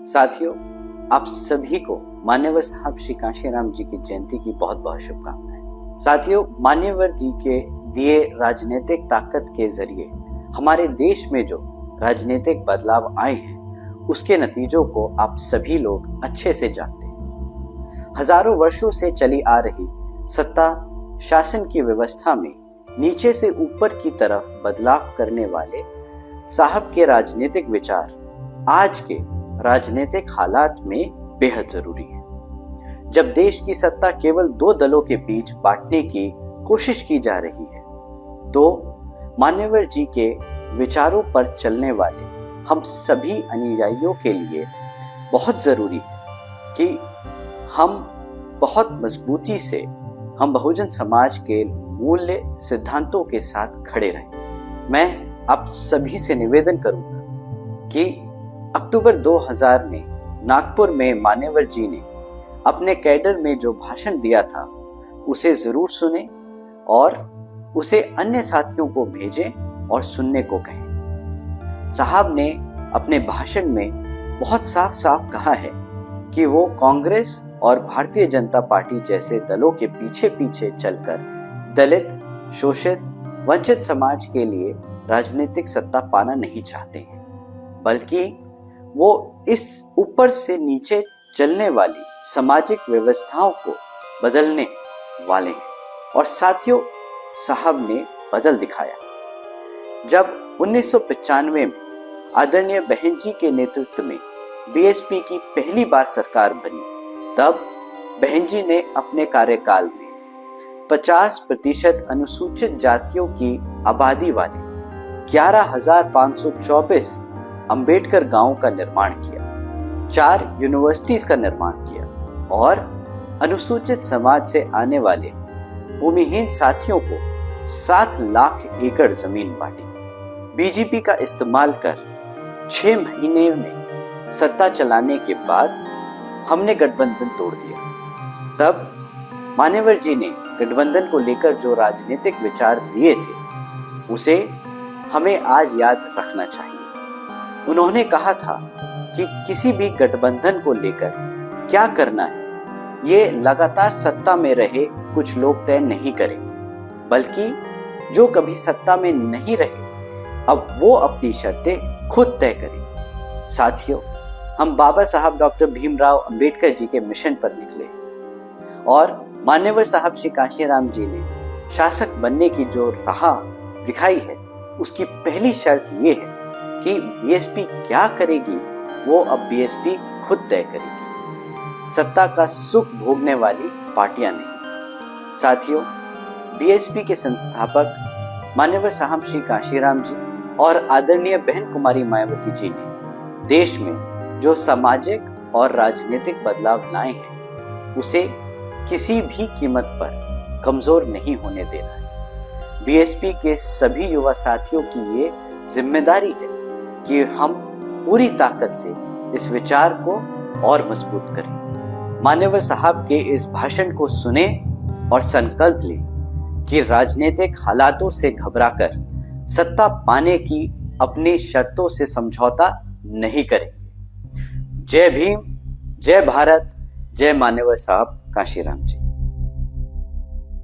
साथियों, आप सभी को मान्यवर साहब श्री कांशीराम जी की जयंती की बहुत बहुत शुभकामनाएं। साथियों, मान्यवर जी के दिए राजनीतिक ताकत के जरिए हमारे देश में जो राजनीतिक बदलाव आए हैं, उसके नतीजों को आप सभी लोग अच्छे से जानते हैं। हजारों वर्षों से चली आ रही सत्ता शासन की व्यवस्था में नीचे से ऊपर की तरफ बदलाव करने वाले साहब के राजनीतिक विचार आज के राजनीतिक हालात में बेहद जरूरी है। जब देश की सत्ता केवल दो दलों के बीच बांटने की कोशिश की जा रही है, तो मान्यवर जी के विचारों पर चलने वाले हम सभी अनुयायियों के लिए बहुत जरूरी है कि हम बहुत मजबूती से हम बहुजन समाज के मूल्य सिद्धांतों के साथ खड़े रहें। मैं आप सभी से निवेदन करूंगा कि अक्टूबर 2000 में नागपुर में मान्यवर जी ने अपने कैडर में जो भाषण दिया था, उसे जरूर सुने और उसे अन्य साथियों को भेजें और सुनने को कहें। साहब ने अपने भाषण में बहुत साफ साफ कहा है कि वो कांग्रेस और भारतीय जनता पार्टी जैसे दलों के पीछे पीछे चलकर दलित, शोषित, वंचित समाज के लिए राजनीतिक सत्ता पाना नहीं चाहते हैं, बल्कि वो इस ऊपर से नीचे चलने वाली सामाजिक व्यवस्थाओं को बदलने वाले हैं। और साथियों, साहब ने बदल दिखाया। जब 1995 में आदरणीय बहन जी के नेतृत्व में बीएसपी की पहली बार सरकार बनी, तब बहन जी ने अपने कार्यकाल में 50% अनुसूचित जातियों की आबादी वाले 11,524 अंबेडकर गांवों का निर्माण किया, 4 यूनिवर्सिटीज का निर्माण किया और अनुसूचित समाज से आने वाले भूमिहीन साथियों को 7 लाख एकड़ जमीन बांटी। बीजेपी का इस्तेमाल कर 6 महीने में सत्ता चलाने के बाद हमने गठबंधन तोड़ दिया। तब मान्यवर जी ने गठबंधन को लेकर जो राजनीतिक विचार दिए थे, उसे हमें आज याद रखना चाहिए। उन्होंने कहा था कि किसी भी गठबंधन को लेकर क्या करना है, ये लगातार सत्ता में रहे कुछ लोग तय नहीं करेंगे, बल्कि जो कभी सत्ता में नहीं रहे, अब वो अपनी शर्तें खुद तय करेंगे। साथियों, हम बाबा साहब डॉक्टर भीमराव अंबेडकर जी के मिशन पर निकले और मान्यवर साहब श्री कांशीराम जी ने शासक बनने की जो राह दिखाई है, उसकी पहली शर्त ये है कि बीएसपी क्या करेगी, वो अब बीएसपी खुद तय करेगी, सत्ता का सुख भोगने वाली पार्टियां नहीं। साथियों, बीएसपी के संस्थापक मान्यवर साहब श्री कांशीराम जी और आदरणीय बहन कुमारी मायावती जी ने देश में जो सामाजिक और राजनीतिक बदलाव लाए हैं, उसे किसी भी कीमत पर कमजोर नहीं होने देना है। बीएसपी के सभी युवा साथियों की ये जिम्मेदारी है कि हम पूरी ताकत से इस विचार को और मजबूत करें। मान्यवर साहब के इस भाषण को सुने और संकल्प लें कि राजनीतिक हालातों से घबराकर सत्ता पाने की अपनी शर्तों से समझौता नहीं करेंगे। जय भीम, जय भारत, जय मान्यवर साहब कांशीराम जी।